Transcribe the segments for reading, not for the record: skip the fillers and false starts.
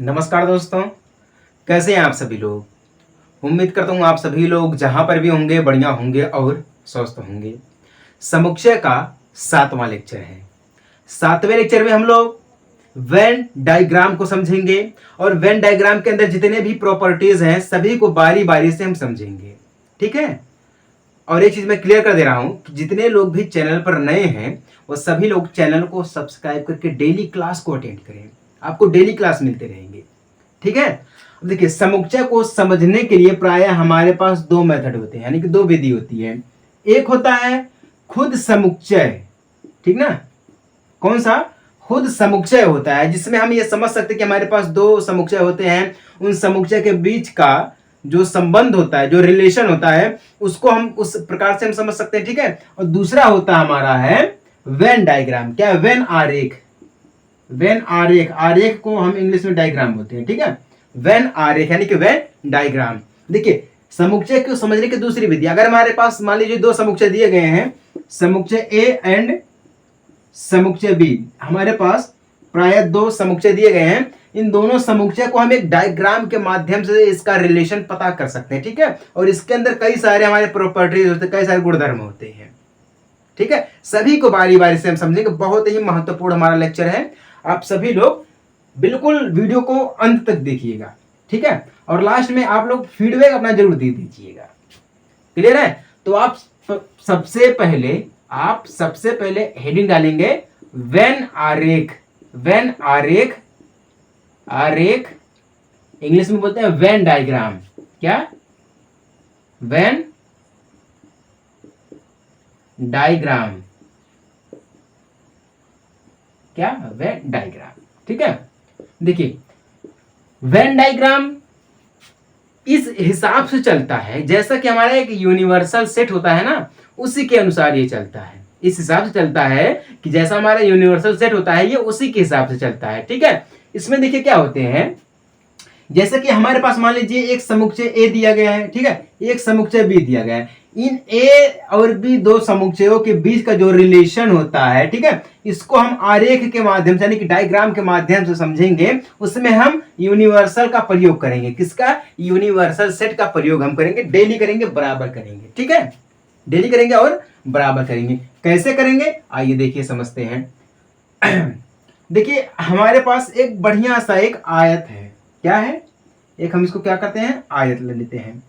नमस्कार दोस्तों, कैसे हैं आप सभी लोग। उम्मीद करता हूँ आप सभी लोग जहाँ पर भी होंगे बढ़िया होंगे और स्वस्थ होंगे। समुच्चय का 7वां लेक्चर है। 7वें लेक्चर में हम लोग वेन डायग्राम को समझेंगे और वेन डायग्राम के अंदर जितने भी प्रॉपर्टीज हैं सभी को बारी बारी से हम समझेंगे। ठीक है। और एक चीज मैं क्लियर कर दे रहा हूं कि जितने लोग भी चैनल पर नए हैं वो सभी लोग चैनल को सब्सक्राइब करके डेली क्लास को अटेंड करें। आपको डेली क्लास मिलते रहेंगे। ठीक है। अब देखिए, समुच्चय को समझने के लिए प्रायः हमारे पास दो मेथड होते हैं, यानी कि दो विधि होती है। एक होता है खुद समुच्चय, ठीक ना। कौन सा? खुद समुच्चय होता है, जिसमें हम ये समझ सकते हैं कि हमारे पास दो समुच्चय होते हैं, उन समुच्चय के बीच का जो संबंध होता है, जो रिलेशन होता है, उसको हम उस प्रकार से हम समझ सकते हैं। ठीक है। और दूसरा होता हमारा है वेन डायग्राम। क्या? वेन आरेख। वेन आरेख, आरेख को हम इंग्लिश में डायग्राम बोलते हैं। ठीक है। वेन आरेख यानी कि वेन डायग्राम। देखिए, समुच्चय को समझने की दूसरी विधि, अगर हमारे पास मान लीजिए दो समुच्चय दिए गए हैं, समुच्चय ए एंड समुच्चय बी, हमारे पास प्रायः दो समुच्चय दिए गए हैं। इन दोनों समुच्चय को हम एक डायग्राम के माध्यम से इसका रिलेशन पता कर सकते हैं। ठीक है। और इसके अंदर कई सारे हमारे प्रॉपर्टीज होते हैं, कई सारे गुणधर्म होते हैं। ठीक है। सभी को बारी बारी से हम समझेंगे। बहुत ही महत्वपूर्ण हमारा लेक्चर है। आप सभी लोग बिल्कुल वीडियो को अंत तक देखिएगा। ठीक है। और लास्ट में आप लोग फीडबैक अपना जरूर दे दीजिएगा। क्लियर है? तो आप सबसे पहले हेडिंग डालेंगे वेन आरेख। वेन आरेख, आरेख इंग्लिश में बोलते हैं वेन डायग्राम। क्या? Venn diagram. क्या? Venn diagram. ठीक है। देखिए, वेन डायग्राम इस हिसाब से चलता है जैसा कि हमारा एक यूनिवर्सल सेट होता है ना, उसी के अनुसार ये चलता है। इस हिसाब से चलता है कि जैसा हमारा यूनिवर्सल सेट होता है ये उसी के हिसाब से चलता है। ठीक है। इसमें देखिए क्या होते हैं, जैसे कि हमारे पास मान लीजिए एक समुच्चय ए दिया गया है। ठीक है। एक समुच्चय बी दिया गया है। इन ए और बी दो समुच्चयों के बीच का जो रिलेशन होता है, ठीक है, इसको हम आरेख के माध्यम से यानी कि डायग्राम के माध्यम से समझेंगे। उसमें हम यूनिवर्सल का प्रयोग करेंगे। किसका? यूनिवर्सल सेट का प्रयोग हम करेंगे। डेली करेंगे, बराबर करेंगे। ठीक है। डेली करेंगे और बराबर करेंगे। कैसे करेंगे आइए देखिए, समझते हैं। देखिए, हमारे पास एक बढ़िया सा एक आयत है। क्या है? एक हम इसको क्या करते हैं, आयत ले लेते हैं।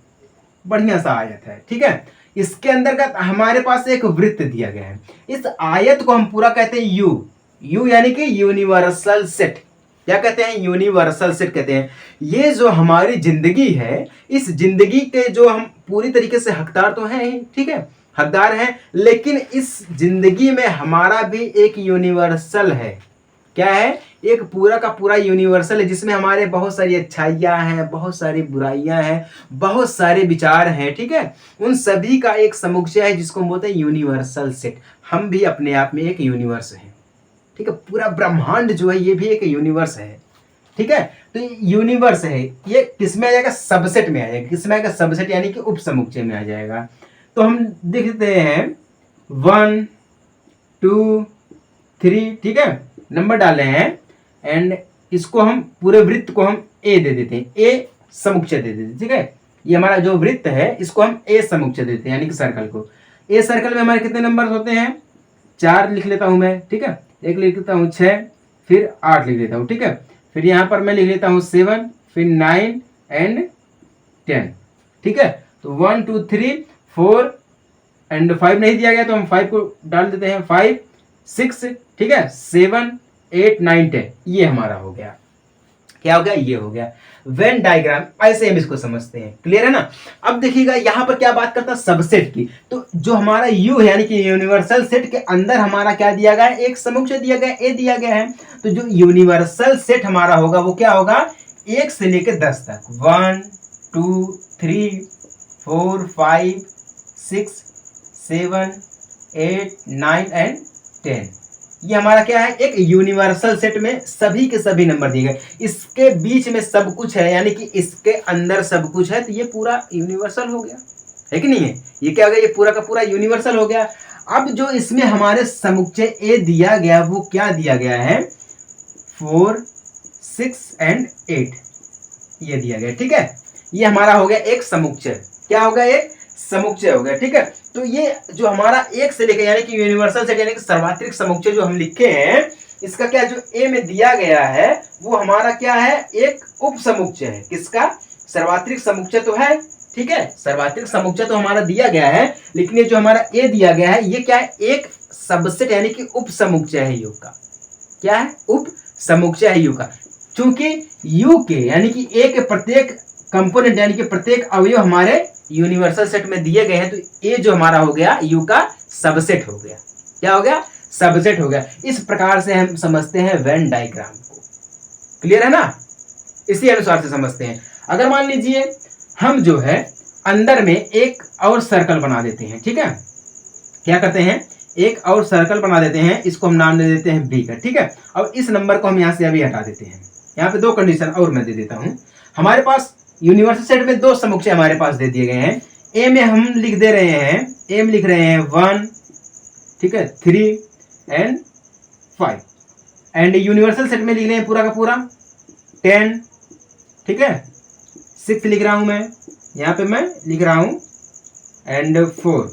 बढ़िया सा आयत है। ठीक है। इसके अंतर्गत हमारे पास एक वृत्त दिया गया है। इस आयत को हम पूरा कहते हैं यू। यू यानी कि यूनिवर्सल सेट। क्या कहते हैं? यूनिवर्सल सेट कहते हैं। ये जो हमारी जिंदगी है, इस जिंदगी के जो हम पूरी तरीके से हकदार तो हैं ही, ठीक है, हकदार हैं, लेकिन इस जिंदगी में हमारा भी एक यूनिवर्सल है। क्या है? एक पूरा का पूरा यूनिवर्सल है, जिसमें हमारे बहुत सारी अच्छाइयाँ हैं, बहुत सारी बुराइयां हैं, बहुत सारे विचार हैं। ठीक है। उन सभी का एक समुच्चय है जिसको हम बोलते हैं यूनिवर्सल सेट। हम भी अपने आप में एक यूनिवर्स है। ठीक है। पूरा ब्रह्मांड जो है ये भी एक यूनिवर्स है। ठीक है। तो यूनिवर्स है, ये किसमें आ जाएगा? सबसेट में आ जाएगा। किसमें आएगा? सबसेट यानी कि उप समुच्चय में आ जाएगा। तो हम देखते हैं 1 2 3। ठीक है। नंबर डाले हैं एंड इसको हम पूरे वृत्त को हम ए दे देते हैं। ए समुच्चय दे देते हैं। ठीक है। ये हमारा जो वृत्त है इसको हम ए समुच्चय देते हैं, यानी कि सर्कल को। ए सर्कल में हमारे कितने नंबर होते हैं? 4 लिख लेता हूं मैं। ठीक है। एक लिख लेता हूं 6, फिर 8 लिख लेता हूं। ठीक है। फिर यहां पर मैं लिख लेता हूं 7, फिर 9 एंड 10। ठीक है। तो 1 2 3 4 एंड 5 नहीं दिया गया तो हम 5 को डाल देते हैं। 5 6, ठीक है, 7 8 9 10, ये हमारा हो गया। क्या हो गया? ये हो गया वेन डायग्राम। ऐसे हम इसको समझते हैं। क्लियर है ना? अब देखिएगा यहां पर क्या बात करता है, सबसेट की। तो जो हमारा यू है यानी कि यूनिवर्सल सेट के अंदर हमारा क्या दिया गया है? एक समुच्चय दिया गया, ए दिया गया है। तो जो यूनिवर्सल सेट हमारा होगा वो क्या होगा? 1 से लेकर 10 तक। 1 2 3 4 5 6 7 8 9 एंड 10। ये हमारा क्या है? एक यूनिवर्सल सेट में सभी के सभी नंबर दिए गए। इसके बीच में सब कुछ है, यानी कि इसके अंदर सब कुछ है, तो ये पूरा यूनिवर्सल हो गया, है कि नहीं है? ये क्या हो गया? ये पूरा का पूरा यूनिवर्सल हो गया। अब जो इसमें हमारे समुच्चय ए दिया गया वो क्या दिया गया है? 4 6 and 8 ये दिया गया, ठीक है। ये हमारा हो गया एक समुच्चय। क्या हो गया? एक समुच्चय हो गया, ठीक है। तो ये जो हमारा एक से लेकर यानी कि यूनिवर्सल सेट यानी कि सर्वात्रिक समुच्चय जो हम लिखे हैं, इसका क्या जो ए में दिया गया है वो हमारा क्या है? एक उप समुच्चय है। किसका? सर्वात्रिक समुच्चय तो है, ठीक है, सर्वात्रिक समुच्चय तो हमारा दिया गया है, लेकिन ये जो हमारा ए दिया गया है ये क्या है? एक सबसेट यानी कि उप समुच्चय है यू का। क्या है? उप समुच्चय है यू का। चूंकि यू के यानी कि ए के प्रत्येक कंपोनेंट यानी कि प्रत्येक अवयव हमारे यूनिवर्सल सेट में दिए गए हैं, तो ए जो हमारा हो गया यू का सबसेट हो गया। क्या हो गया? सबसेट हो गया। इस प्रकार से हम समझते हैं वेन डायग्राम को। क्लियर है ना? इसी अनुसार से समझते हैं। अगर मान लीजिए हम जो है अंदर में एक और सर्कल बना देते हैं, ठीक है, क्या करते हैं? एक और सर्कल बना देते हैं, इसको हम नाम दे देते हैं बी का, ठीक है। अब इस नंबर को हम यहाँ से अभी हटा देते हैं। यहाँ पे दो कंडीशन और मैं दे देता हूँ। हमारे पास यूनिवर्सल सेट में दो समुच्चय हमारे पास दे दिए गए हैं। ए में हम लिख दे रहे हैं, ए में लिख रहे हैं 1, ठीक है, 3 एंड 5, एंड यूनिवर्सल सेट में लिख रहे हैं पूरा का पूरा 10, ठीक है, 6 लिख रहा हूं मैं, यहाँ पे मैं लिख रहा हूं एंड 4।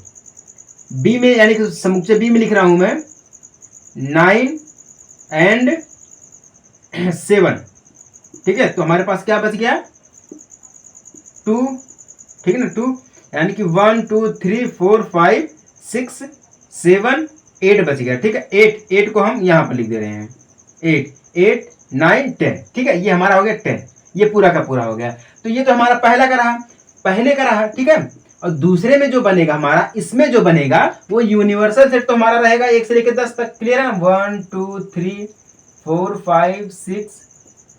बी में यानी कि समुच्चय बी में लिख रहा हूं मैं 9 एंड 7, ठीक है। तो हमारे पास क्या बच गया? 2, ठीक है ना, 2 यानी कि 1 2 3 4 5 6 7 8 बच गया, ठीक है। 8 को हम यहाँ पर लिख दे रहे हैं 8 9 10, ठीक है। ये हमारा हो गया 10, ये पूरा का पूरा हो गया। तो ये तो हमारा पहले का रहा, ठीक है। और दूसरे में जो बनेगा हमारा, इसमें जो बनेगा वो यूनिवर्सल सेट तो हमारा रहेगा 1 से लेकर 10 तक। क्लियर है? 1 2 3 4 5 6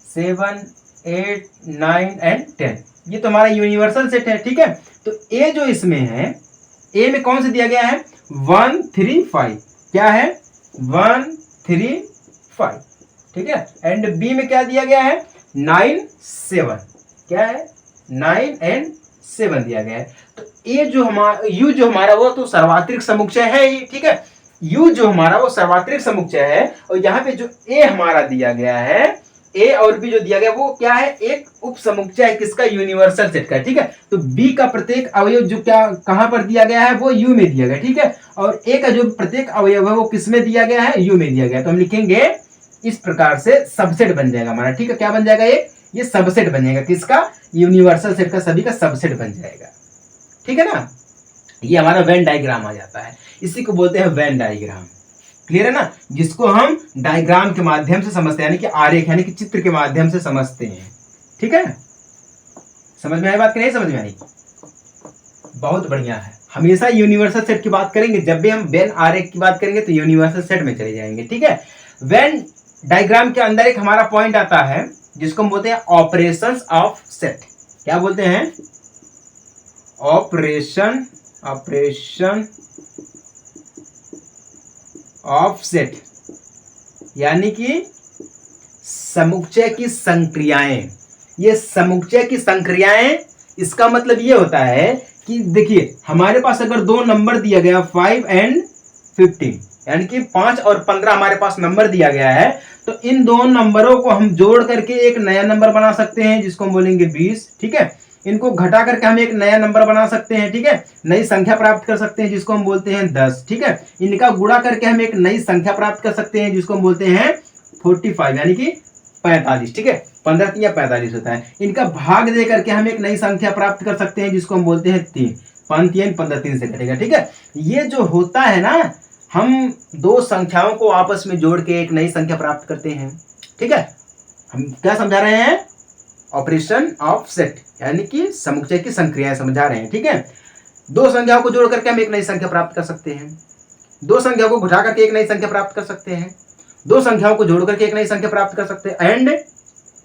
7 8 9 एंड 10, ये तो हमारा यूनिवर्सल सेट है, ठीक है। तो ए जो इसमें है, ए में कौन से दिया गया है? 1 3 5, क्या है? 1 3 5, ठीक है। एंड बी में क्या दिया गया है? 9 7, क्या है? 9 एंड 7 दिया गया है। तो ए जो हमारा यू जो हमारा वो तो सर्वात्रिक समुच्चय है ही, ठीक है। यू जो हमारा वो सर्वात्रिक समुच्चय है, और यहाँ पे जो ए हमारा दिया गया है, ए और बी जो दिया गया वो क्या है? एक उप समुच्चय है। किसका? यूनिवर्सल सेट का, ठीक है। तो बी का प्रत्येक अवयव जो क्या कहां पर दिया गया है? वो यू में दिया गया, ठीक है। और ए का जो प्रत्येक अवयव है वो किस में दिया गया है? यू में दिया गया। तो हम लिखेंगे इस प्रकार से सबसेट बन जाएगा हमारा, ठीक है। क्या बन जाएगा? ये सबसेट बन जाएगा। किसका? यूनिवर्सल सेट का, सभी का सबसेट बन जाएगा, ठीक है ना। ये हमारा वेन डायग्राम आ जाता है, इसी को बोलते हैं वेन डायग्राम। क्लियर है ना? जिसको हम डायग्राम के माध्यम से समझते हैं, यानी कि आरेख यानी कि चित्र के माध्यम से समझते हैं, ठीक है। समझ में आई बात कि नहीं समझ में आई? बहुत बढ़िया है। हमेशा यूनिवर्सल सेट की बात करेंगे, जब भी हम वेन आरेख की बात करेंगे तो यूनिवर्सल सेट में चले जाएंगे, ठीक है। वेन डायग्राम के अंदर एक हमारा पॉइंट आता है जिसको हम बोलते हैं ऑपरेशंस ऑफ सेट। क्या बोलते हैं? ऑपरेशन ऑफ सेट, यानी कि समुच्चय की संक्रियाएं। ये समुच्चय की संक्रियाएं, इसका मतलब ये होता है कि देखिए हमारे पास अगर दो नंबर दिया गया 5 एंड 15, यानी कि 5 और 15 हमारे पास नंबर दिया गया है, तो इन दोनों नंबरों को हम जोड़ करके एक नया नंबर बना सकते हैं जिसको हम बोलेंगे 20, ठीक है। इनको घटा करके हम एक नया नंबर बना सकते हैं, ठीक है, नई संख्या प्राप्त कर सकते हैं जिसको हम बोलते हैं 10, ठीक है। इनका गुणा करके हम एक नई संख्या प्राप्त कर सकते हैं जिसको हम बोलते हैं 45, यानी कि 45, ठीक है। 15 3 45 होता है। इनका भाग दे करके हम एक नई संख्या प्राप्त कर सकते हैं जिसको हम बोलते हैं 3, 5 3 15 3 से कटेगा, ठीक है। ये जो होता है ना, हम दो संख्याओं को आपस में जोड़ के एक नई संख्या प्राप्त करते हैं, ठीक है। हम क्या समझा रहे हैं? ऑपरेशन ऑफ सेट, यानी कि समुच्चय की संक्रियाएं समझा रहे हैं, ठीक है। दो संख्याओं को जोड़ करके हम एक नई संख्या प्राप्त कर सकते हैं, दो संख्याओं को घटा करके एक नई संख्या प्राप्त कर सकते हैं, दो संख्याओं को जोड़ करके एक नई संख्या प्राप्त कर सकते हैं, एंड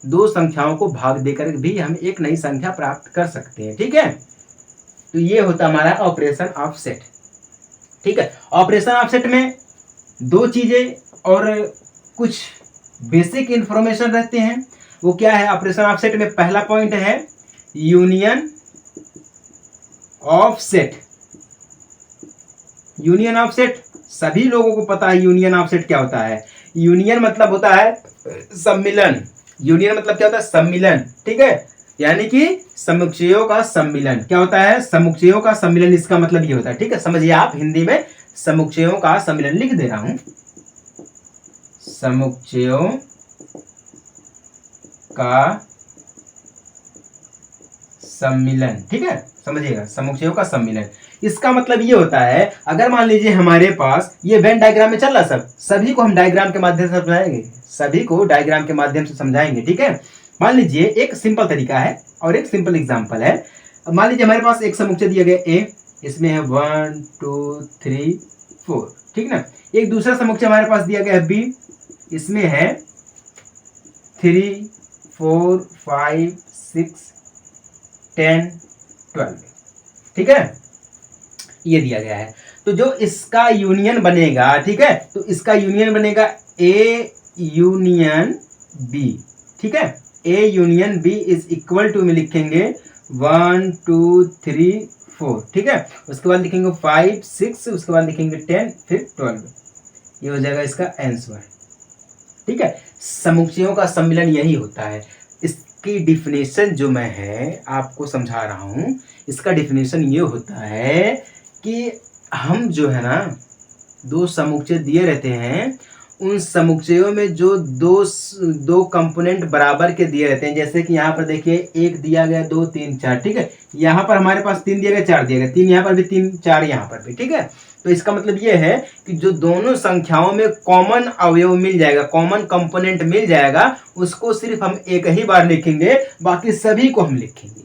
दो संख्याओं को भाग देकर भी हम एक नई संख्या प्राप्त कर सकते हैं, ठीक है। तो ये होता हमारा ऑपरेशन ऑफ सेट, ठीक है। ऑपरेशन ऑफ सेट में दो चीजें और कुछ बेसिक इंफॉर्मेशन रहते हैं। वो क्या है ऑपरेशन ऑफ सेट में? पहला पॉइंट है union of set. Union of set सभी लोगों को पता है। यूनियन ऑफ सेट क्या होता है? यूनियन मतलब होता है सम्मिलन, यूनियन मतलब क्या होता है? सम्मिलन, ठीक है, यानी कि समुच्चयों का सम्मिलन। क्या होता है? समुच्चयों का सम्मिलन, इसका मतलब ये होता है, ठीक है। समझिए आप, हिंदी में समुच्चयों का सम्मिलन लिख दे रहा हूं, समुच्चयों का सम्मिलन, ठीक है, समझिएगा, समुच्चयों का सम्मिलन। इसका मतलब ये होता है, अगर मान लीजिए हमारे पास ये वेन डायग्राम में चल रहा, सभी को हम डायग्राम के माध्यम से समझाएंगे, सभी को डायग्राम के माध्यम से समझाएंगे, ठीक है। मान लीजिए एक सिंपल तरीका है और एक सिंपल एग्जांपल है। मान लीजिए हमारे पास एक समुच्चय दिया गया ए, इसमें है 1 2 3 4, ठीक ना। एक दूसरा समुच्चय हमारे पास दिया गया है बी, इसमें है 3 4 5 6 10 12, ठीक है, ये दिया गया है। तो जो इसका यूनियन बनेगा, ठीक है, तो इसका यूनियन बनेगा ए यूनियन बी, ठीक है, A union B is equal to में लिखेंगे 1 2 3 4, ठीक है, उसके बाद लिखेंगे 5 6, उसके बाद लिखेंगे 10, फिर 12, ये हो जाएगा इसका आंसर, ठीक है। समुच्चयों का सम्मिलन यही होता है। इसकी डिफिनेशन जो मैं है आपको समझा रहा हूं, इसका डिफिनेशन ये होता है कि हम जो है ना, दो समुच्चय दिए रहते हैं, उन समुच्चयों में जो दो कंपोनेंट बराबर के दिए रहते हैं, जैसे कि यहाँ पर देखिए एक दिया गया 2 3 4, ठीक है, यहाँ पर हमारे पास 3 दिया गया, 4 दिया गया, 3 यहाँ पर भी, 3 4 यहाँ पर भी, ठीक है। तो इसका मतलब ये है कि जो दोनों संख्याओं में कॉमन अवयव मिल जाएगा, कॉमन कंपोनेंट मिल जाएगा, उसको सिर्फ हम एक ही बार लिखेंगे, बाकी सभी को हम लिखेंगे,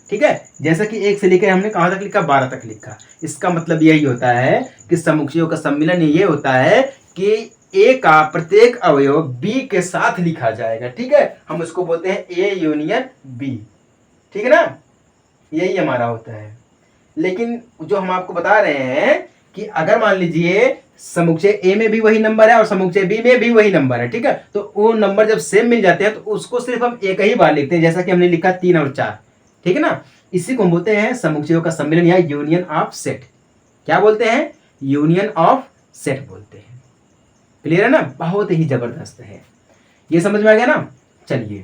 ठीक है। जैसा कि 1 से लेकर हमने कहां तक लिखा? 12 तक लिखा। इसका मतलब यही होता है कि समुच्चयों का सम्मिलन ये होता है कि ए का प्रत्येक अवयव बी के साथ लिखा जाएगा, ठीक है, हम उसको बोलते हैं ए यूनियन बी, ठीक है ना, यही हमारा होता है। लेकिन जो हम आपको बता रहे हैं कि अगर मान लीजिए समुच्चय ए में भी वही नंबर है और समुच्चय बी में भी वही नंबर है, ठीक है, तो वो नंबर जब सेम मिल जाते हैं तो उसको सिर्फ हम एक ही बार लिखते हैं, जैसा कि हमने लिखा 3 और 4, ठीक है ना। इसी को हम बोलते हैं समुच्चयों का सम्मिलन या यूनियन ऑफ सेट। क्या बोलते हैं? यूनियन ऑफ सेट बोलते हैं। क्लियर है ना? बहुत ही जबरदस्त है, ये समझ में आ गया ना। चलिए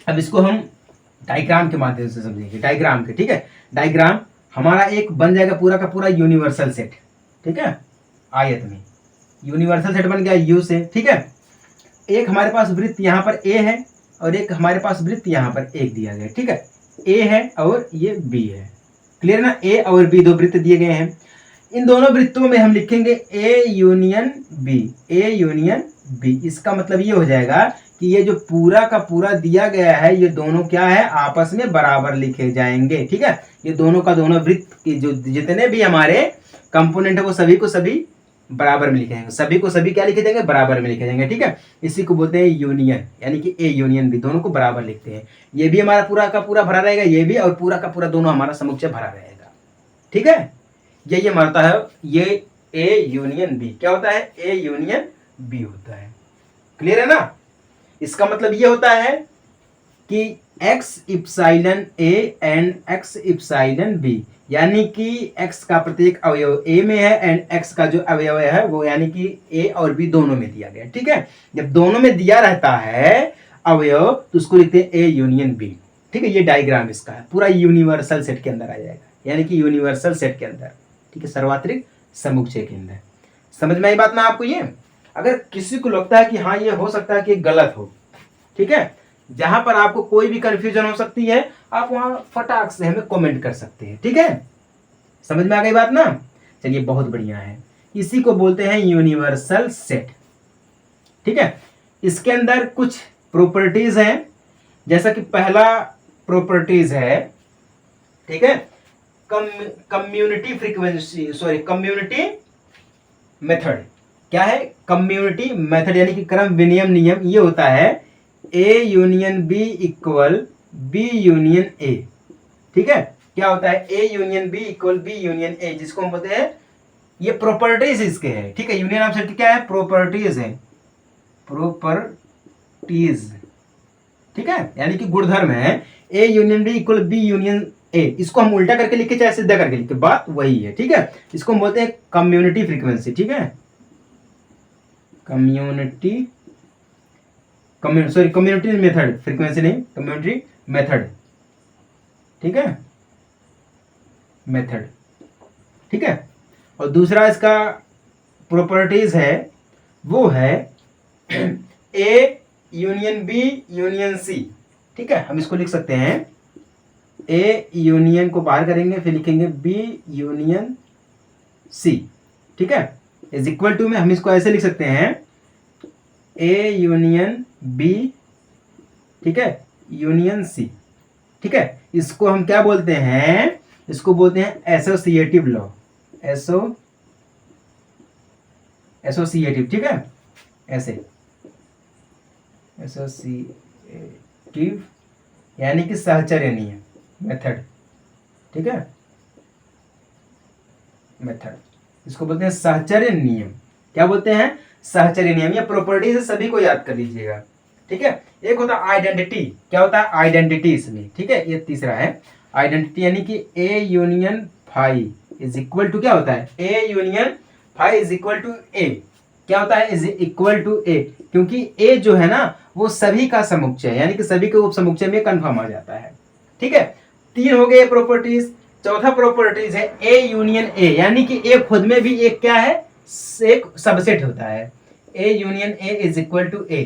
अब इसको हम डायग्राम के माध्यम से समझेंगे, डायग्राम के, ठीक है। डायग्राम हमारा एक बन जाएगा पूरा का पूरा यूनिवर्सल सेट, ठीक है, आयत में यूनिवर्सल सेट बन गया यू से, ठीक है। एक हमारे पास वृत्त यहाँ पर ए है और एक हमारे पास वृत्त यहाँ पर एक दिया गया, ठीक है, ए है और ये बी है। क्लियर ना? ए और बी दो वृत्त दिए गए हैं, इन दोनों वृत्तों में हम लिखेंगे A union B, A union B. इसका मतलब ये हो जाएगा कि ये जो पूरा का पूरा दिया गया है, ये दोनों क्या है? आपस में बराबर लिखे जाएंगे, ठीक है। ये दोनों का दोनों वृत्त की जो जितने भी हमारे कंपोनेंट है वो सभी को सभी बराबर में लिखे जाएंगे, सभी को सभी क्या लिखे जाएंगे? बराबर में लिखे जाएंगे, ठीक है। इसी को बोलते हैं यूनियन, यानी कि ए यूनियन बी, दोनों को बराबर लिखते हैं। ये भी हमारा पूरा का पूरा भरा रहेगा, ये भी, और पूरा का पूरा दोनों हमारा समुच्चय भरा रहेगा, ठीक है। यही हमारा है, ये ए यूनियन बी क्या होता है? ए यूनियन बी होता है। क्लियर है ना? इसका मतलब ये होता है कि X epsilon A and X epsilon B, यानी कि एक्स का प्रत्येक अवयव ए में है एंड एक्स का जो अवयव है वो यानी कि ए और बी दोनों में दिया गया, ठीक है। जब दोनों में दिया रहता है अवयव तो उसको लिखते हैं ए यूनियन बी, ठीक है। ये डायग्राम इसका है, पूरा यूनिवर्सल सेट के अंदर आ जाएगा, यानी कि यूनिवर्सल सेट के अंदर, ठीक है, सर्वात्रिक समुच्चय के अंदर। समझ में आई बात ना आपको? ये अगर किसी को लगता है कि हाँ ये हो सकता है कि गलत हो, ठीक है, जहां पर आपको कोई भी कंफ्यूजन हो सकती है, आप वहां फटाक से हमें कमेंट कर सकते हैं, ठीक है। समझ में आ गई बात ना? चलिए बहुत बढ़िया है, इसी को बोलते हैं यूनिवर्सल सेट, ठीक है। इसके अंदर कुछ प्रॉपर्टीज हैं, जैसा कि पहला प्रॉपर्टीज है, ठीक है, community frequency, sorry community method. क्या है? कम्युनिटी मेथड, यानी कि क्रम विनियम नियम। ये होता है A union B equal B union A, ठीक है। क्या होता है? A union B equal B union A, जिसको हम बोलते हैं, ये प्रॉपर्टीज इसके हैं, ठीक है। यूनियन ऑफ सेट क्या है? प्रॉपर्टीज है, प्रॉपर्टीज, ठीक है, यानी कि गुणधर्म है। A union B equal B union A, इसको हम उल्टा करके लिखे चाहे सीधा करके लिखे, बात वही है, ठीक है। इसको हम बोलते हैं कम्युनिटी फ्रीक्वेंसी, ठीक है, कम्युनिटी कम्युनिटी मेथड, फ्रीक्वेंसी नहीं, कम्युनिटी मेथड, ठीक है, मेथड, ठीक है। और दूसरा इसका प्रॉपर्टीज है, वो है A union B union C, ठीक है। हम इसको लिख सकते हैं ए यूनियन को बाहर करेंगे, फिर लिखेंगे बी यूनियन सी, ठीक है। इज इक्वल टू में हम इसको ऐसे लिख सकते हैं ए यूनियन बी, ठीक है, यूनियन सी, ठीक है। इसको हम क्या बोलते हैं, इसको बोलते हैं एसोसिएटिव लॉ, एसोसिएटिव, ठीक है, ऐसे एसोसिएटिव यानी कि सहचर्य नियम, मेथड, ठीक है, मेथड, इसको बोलते हैं सहचर्य नियम। क्या बोलते हैं, सहचर्य नियम। या प्रॉपर्टी से सभी को याद कर लीजिएगा, ठीक है। एक होता है आइडेंटिटी, क्या होता है आइडेंटिटी इसमें, ठीक है। ये तीसरा है आइडेंटिटी, यानी कि A union phi is equal to, क्या होता है A union phi is equal to A, क्या होता है इज इक्वल टू ए, क्योंकि ए जो है ना वो सभी का समुच्चय, यानी कि सभी के उप समुच्चय में कन्फर्म आ जाता है, ठीक है। तीन हो गए प्रॉपर्टीज। चौथा प्रॉपर्टीज है ए यूनियन ए, यानी कि ए खुद में भी एक क्या है, एक सबसेट होता है। A union A is equal to A,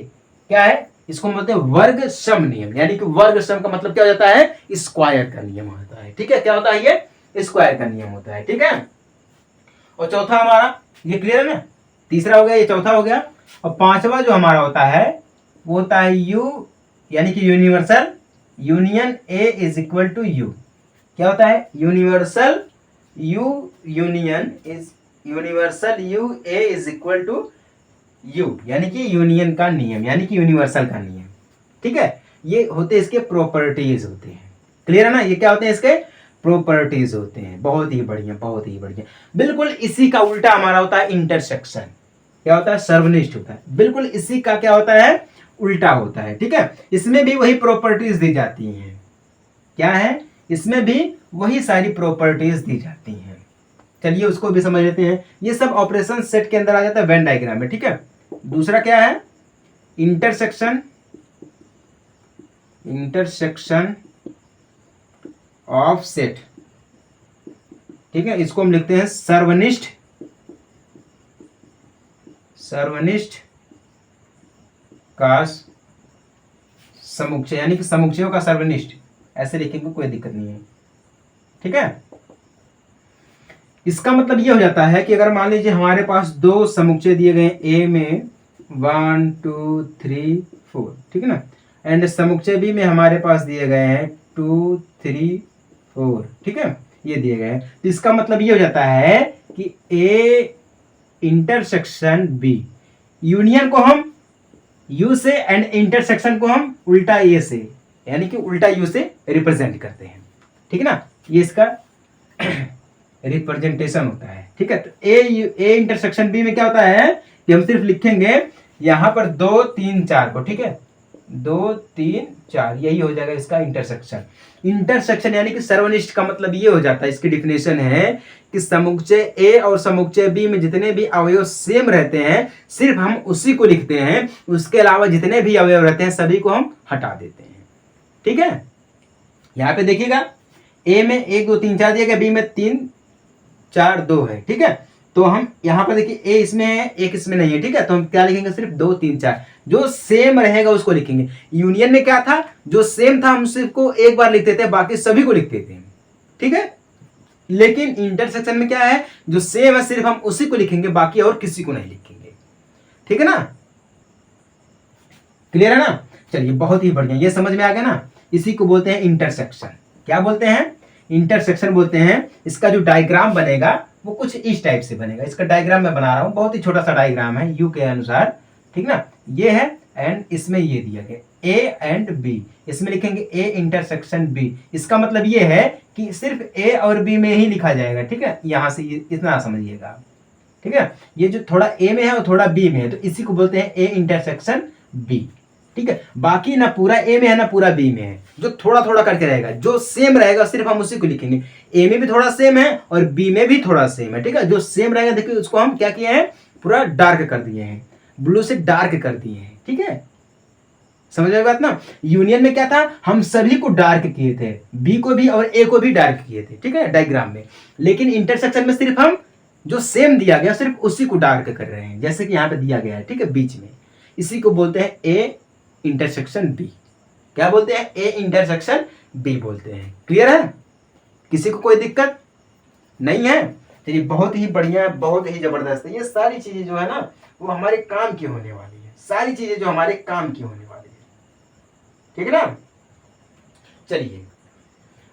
क्या है, इसको बोलते हैं वर्ग सम नियम, यानी कि वर्ग सम का मतलब क्या हो जाता है, स्क्वायर का नियम होता है, ठीक है। क्या होता है ये, स्क्वायर का नियम होता है, ठीक है। और चौथा हमारा ये क्लियर है ना, तीसरा हो गया, ये चौथा हो गया। और पांचवा जो हमारा होता है वो होता है यू, यानी कि universal union A is equal to U, क्या होता है universal U union is, universal U A is equal to U, यानी कि यूनियन का नियम, यानी कि यूनिवर्सल का नियम, ठीक है। ये होते इसके प्रॉपर्टीज होते हैं, क्लियर है ना, ये क्या होते हैं इसके प्रॉपर्टीज होते हैं। बहुत ही बढ़िया, बहुत ही बढ़िया। बिल्कुल इसी का उल्टा हमारा होता है इंटरसेक्शन, क्या होता है सर्वनिष्ठ होता है, बिल्कुल इसी का क्या होता है उल्टा होता है, ठीक है। इसमें भी वही प्रॉपर्टीज दी जाती हैं, क्या है, इसमें भी वही सारी प्रॉपर्टीज दी जाती हैं। चलिए उसको भी समझ लेते हैं। ये सब ऑपरेशन सेट के अंदर आ जाता है वेन डायग्राम में, ठीक है। दूसरा क्या है इंटरसेक्शन, इंटरसेक्शन ऑफ सेट, ठीक है। इसको हम लिखते हैं सर्वनिष्ठ, सर्वनिष्ठ का समुच्चय, यानी कि समुच्चयों का सर्वनिष्ठ, ऐसे लिखेंगे कोई दिक्कत नहीं है, ठीक है। इसका मतलब ये हो जाता है कि अगर मान लीजिए हमारे पास दो समुच्चय दिए गए ए में 1 2 3 4, ठीक है ना, एंड समुच्चय बी में हमारे पास दिए गए हैं 2 3 4, ठीक है, ये दिए गए हैं। तो इसका मतलब ये हो जाता है कि ए इंटरसेक्शन बी, यूनियन को हम यू से एंड इंटरसेक्शन को हम उल्टा ए से, यानी कि उल्टा यू से रिप्रेजेंट करते हैं, ठीक है ना, ये इसका रिप्रेजेंटेशन होता है, ठीक है। तो ए इंटरसेक्शन बी में क्या होता है कि हम सिर्फ लिखेंगे यहां पर 2 3 4 को, ठीक है, 2 3 4, यही हो जाएगा इसका इंटरसेक्शन। इंटरसेक्शन यानी कि सर्वनिष्ठ का मतलब ये हो जाता है, इसकी डिफिनेशन है कि समुच्चय ए और समुच्चय बी में जितने भी अवयव सेम रहते हैं सिर्फ हम उसी को लिखते हैं, उसके अलावा जितने भी अवयव रहते हैं सभी को हम हटा देते हैं, ठीक है। यहाँ पे देखिएगा ए में 1 2 3 4 दिया गया, बी में 3 4 2 है, ठीक है। तो हम यहाँ पर देखिए ए इसमें है, एक इसमें नहीं है, ठीक है। तो हम क्या लिखेंगे सिर्फ 2 3 4, जो सेम रहेगा उसको लिखेंगे। यूनियन में क्या था, जो सेम था हम सिर्फ को एक बार लिखते थे, बाकी सभी को लिखते थे, ठीक है। लेकिन इंटरसेक्शन में क्या है, जो सेम है सिर्फ हम उसी को लिखेंगे, बाकी और किसी को नहीं लिखेंगे, ठीक है ना, क्लियर है ना। चलिए बहुत ही बढ़िया, ये समझ में आ गया ना। इसी को बोलते हैं इंटरसेक्शन। क्या बोलते हैं, इंटरसेक्शन बोलते हैं। इसका जो डायग्राम बनेगा वो कुछ इस टाइप से बनेगा। इसका डायग्राम मैं बना रहा हूं, बहुत ही छोटा सा डायग्राम है यू के अनुसार, ठीक ना। ये है एंड इसमें ये दिया गया ए एंड बी, इसमें लिखेंगे ए इंटरसेक्शन बी। इसका मतलब ये है कि सिर्फ ए और बी में ही लिखा जाएगा, ठीक है। यहां से इतना समझिएगा, ठीक है। ये जो थोड़ा ए में है और थोड़ा बी में है, तो इसी को बोलते हैं ए इंटरसेक्शन बी, ठीक है। बाकी ना पूरा ए में है ना पूरा बी में है, जो थोड़ा थोड़ा करके रहेगा, जो सेम रहेगा सिर्फ हम उसी को लिखेंगे। ए में भी थोड़ा सेम है और बी में भी थोड़ा सेम है, ठीक है। जो सेम रहेगा देखिए उसको हम क्या किए हैं, पूरा डार्क कर दिए हैं, ब्लू से डार्क कर दिए हैं, ठीक है। समझ में बात ना। यूनियन में क्या था, हम सभी को डार्क किए थे, बी को भी और ए को भी डार्क किए थे, ठीक है, डायग्राम में। लेकिन इंटरसेक्शन में सिर्फ हम जो सेम दिया गया सिर्फ उसी को डार्क कर रहे हैं, जैसे कि यहाँ पे दिया गया है, ठीक है, बीच में। इसी को बोलते हैं ए इंटरसेक्शन बी। क्या बोलते हैं, ए इंटरसेक्शन बी बोलते हैं। क्लियर है, किसी को कोई दिक्कत नहीं है। चलिए, बहुत ही बढ़िया, बहुत ही जबरदस्त है। ये सारी चीजें जो है ना वो हमारे काम की होने वाली है, सारी चीजें जो हमारे काम की होने वाली है, ठीक है ना। चलिए,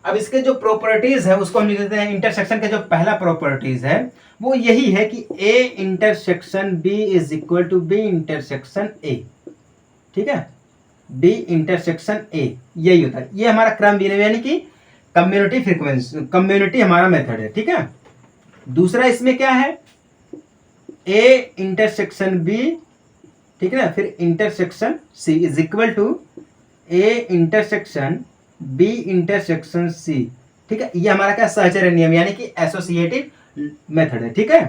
अब इसके जो प्रॉपर्टीज है उसको हम लिख देते हैं। इंटरसेक्शन का जो पहला प्रॉपर्टीज है वो यही है कि A intersection B is equal to B intersection A, ठीक है, बी इंटरसेक्शन ए, यही होता है। ये हमारा क्रम विनिमय यानी कि कम्युनिटी फ्रीक्वेंसी, कम्युनिटी हमारा मेथड है, ठीक है। दूसरा इसमें क्या है, ए इंटरसेक्शन बी, ठीक है ना, फिर intersection C is equal to A intersection B intersection C, ठीक है। ये हमारा क्या, सहचर्य नियम यानी कि एसोसिएटिव मेथड है, ठीक है।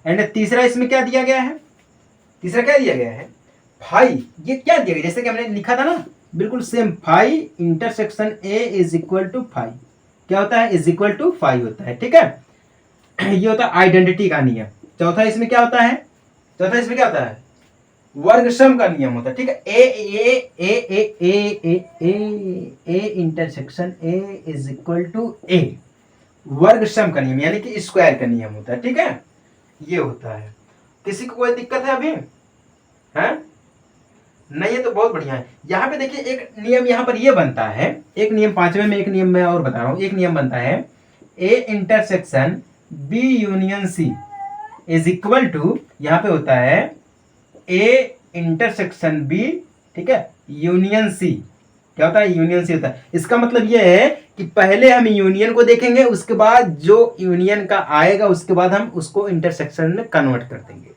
एंड तीसरा इसमें क्या दिया गया है, तीसरा क्या दिया गया है, फाई। ये क्या दिया गया, जैसे कि हमने लिखा था ना बिल्कुल same, phi intersection A is equal to phi, क्या होता है, इज इक्वल टू फाई होता है, ठीक है। ये होता है आइडेंटिटी का नियम। चौथा इसमें क्या होता है, चौथा इसमें क्या होता है, वर्ग सम का नियम होता है, ठीक है। A A A A A A A A intersection A is equal to A, वर्ग सम का नियम यानी कि स्क्वायर का नियम होता है, ठीक है। ये होता है। किसी को कोई दिक्कत है अभी, है नहीं है तो बहुत बढ़िया है। यहाँ पे देखिए एक नियम यहाँ पर ये बनता है, एक नियम पांचवें में, एक नियम मैं और बता रहा हूँ। एक नियम बनता है A intersection B union C is equal to, यहाँ पे होता है ए इंटरसेक्शन बी, ठीक है, यूनियन सी। क्या होता है, यूनियन सी होता है। इसका मतलब ये है कि पहले हम यूनियन को देखेंगे, उसके बाद जो यूनियन का आएगा उसके बाद हम उसको इंटरसेक्शन में कन्वर्ट कर देंगे,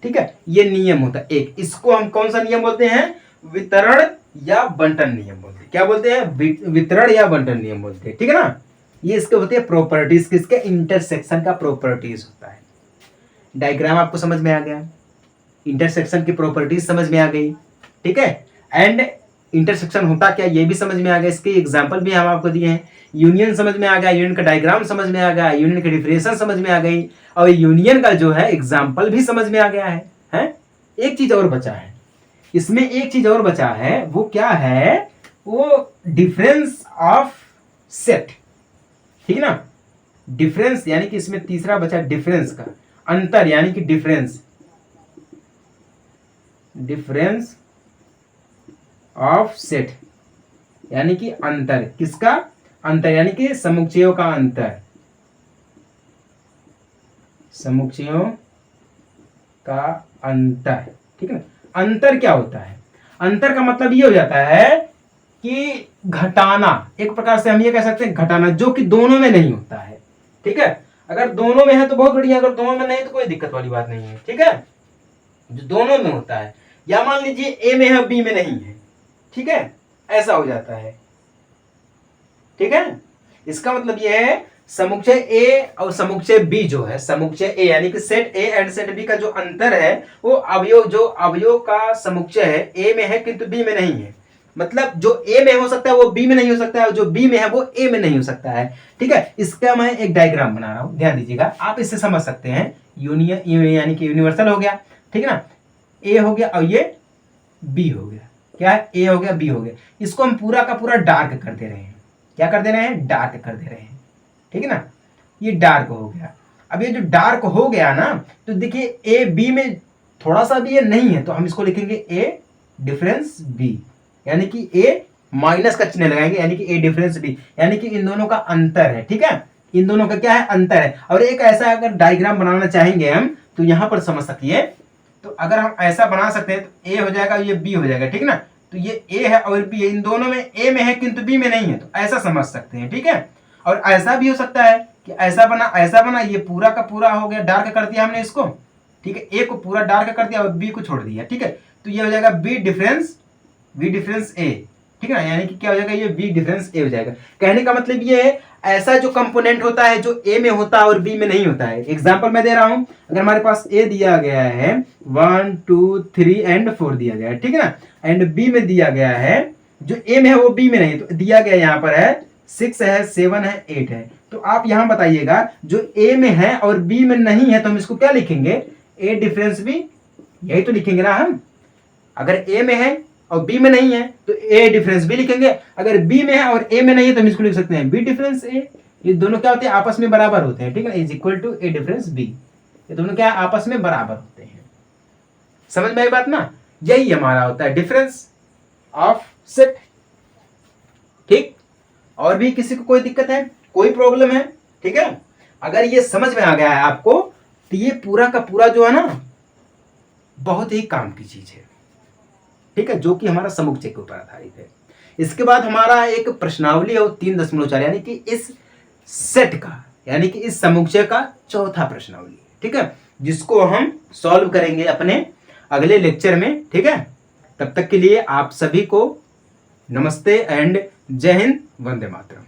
ठीक है। ये नियम होता है एक। इसको हम कौन सा नियम बोलते हैं, वितरण या बंटन नियम बोलते हैं। क्या बोलते हैं, वितरण या बंटन नियम बोलते हैं, ठीक है ना। ये इसके होते हैं प्रॉपर्टीज, किसके, इंटरसेक्शन का प्रॉपर्टीज होता है। डायग्राम आपको समझ में आ गया, इंटरसेक्शन की प्रॉपर्टीज समझ में आ गई, ठीक है। एंड इंटरसेक्शन होता क्या ये भी समझ में आ गया, इसके एग्जांपल भी हम आपको दिए हैं। यूनियन समझ में आ गया, यूनियन का डायग्राम समझ में आ गया, यूनियन की डिफरेंशिएशन समझ में आ गई, और यूनियन का जो है एग्जांपल भी समझ में आ गया है, हैं? एक चीज और बचा है इसमें, एक चीज और बचा है, वो क्या है, वो डिफरेंस ऑफ सेट, ठीक है ना। डिफरेंस यानी कि इसमें तीसरा बचा डिफरेंस का, अंतर यानी कि डिफरेंस, डिफरेंस ऑफ सेट यानी कि अंतर, किसका अंतर, यानी कि समुच्चयों का अंतर, समुच्चयों का अंतर, ठीक है ना। अंतर क्या होता है, अंतर का मतलब ये हो जाता है कि घटाना, एक प्रकार से हम ये कह सकते हैं घटाना, जो कि दोनों में नहीं होता है, ठीक है। अगर दोनों में है तो बहुत बढ़िया, अगर दोनों में नहीं तो कोई दिक्कत वाली बात नहीं है, ठीक है। जो दोनों में होता है, या मान लीजिए ए में है बी में नहीं है, ठीक है, ऐसा हो जाता है, ठीक है। इसका मतलब यह है समुच्चय ए और समुच्चय बी जो है, समुच्चय ए यानी कि set A and set B का जो अंतर है वो अवयव, जो अवयव का समुच्चय है ए में है किंतु बी में नहीं है। मतलब जो ए में हो सकता है वो बी में नहीं हो सकता है, और जो बी में है वो ए में नहीं हो सकता है, ठीक है। इसका मैं एक डायग्राम बना रहा हूं, ध्यान दीजिएगा, आप इससे समझ सकते हैं। यूनियन यानी कि यूनिवर्सल हो गया, ठीक है ना, ए हो गया और ये बी हो गया, क्या है, ए हो गया बी हो गया। इसको हम पूरा का पूरा डार्क कर दे रहे हैं, क्या कर दे रहे हैं, डार्क कर दे रहे हैं, ठीक है ना। ये डार्क हो गया। अब ये जो डार्क हो गया ना, तो देखिए ए बी में थोड़ा सा भी ये नहीं है, तो हम इसको लिखेंगे ए डिफरेंस बी, यानी कि ए माइनस का चिन्ह लगाएंगे, यानी कि ए डिफरेंस बी, यानी कि इन दोनों का अंतर है, ठीक है। इन दोनों का क्या है, अंतर है। और एक ऐसा अगर डायग्राम बनाना चाहेंगे हम तो यहां पर समझ सकिए, तो अगर हम ऐसा बना सकते हैं तो ए हो जाएगा, ये बी हो जाएगा, ठीक ना। तो ये ए है और बी है, इन दोनों में ए में है किंतु बी में नहीं है, तो ऐसा समझ सकते हैं, ठीक है। और ऐसा भी हो सकता है कि ऐसा बना, ये पूरा का पूरा हो गया, डार्क कर दिया हमने इसको, ठीक है, ए को पूरा डार्क कर दिया और बी को छोड़ दिया, ठीक है। तो ये हो जाएगा बी डिफरेंस ए, ठीक है ना, यानी कि क्या हो जाएगा, ये बी डिफरेंस ए हो जाएगा। कहने का मतलब ये है, ऐसा जो कंपोनेंट होता है जो ए में होता है और बी में नहीं होता है। एग्जांपल मैं दे रहा हूं, अगर हमारे पास ए दिया गया है 1 2 3 एंड 4 दिया गया है, ठीक है ना, एंड बी में दिया गया है, जो ए में है वो बी में नहीं, तो दिया गया यहाँ पर है 6 है 7 है 8 है। तो आप यहां बताइएगा जो ए में है और बी में नहीं है तो हम इसको क्या लिखेंगे, ए डिफरेंस बी, यही तो लिखेंगे ना हम। अगर ए में है और बी में नहीं है तो ए डिफरेंस बी लिखेंगे, अगर बी में है और ए में नहीं है तो हम इसको लिख सकते हैं बी डिफरेंस ए। ये दोनों क्या होते हैं, आपस में बराबर होते हैं, ठीक है, is equal to A difference B. ये दोनों क्या आपस में बराबर होते हैं। समझ में आई बात ना, यही हमारा होता है डिफरेंस ऑफ सेट। ठीक, और भी किसी को कोई दिक्कत है, कोई प्रॉब्लम है, ठीक है, अगर ये समझ में आ गया है आपको तो ये पूरा का पूरा जो है ना बहुत ही काम की चीज है, ठीक है, जो कि हमारा समुच्चय के ऊपर आधारित है। इसके बाद हमारा एक प्रश्नावली है वो 3.4, यानी कि इस सेट का, यानी कि इस समुच्चय का चौथा प्रश्नावली, ठीक है, जिसको हम सॉल्व करेंगे अपने अगले लेक्चर में, ठीक है। तब तक के लिए आप सभी को नमस्ते एंड जय हिंद, वंदे मातरम।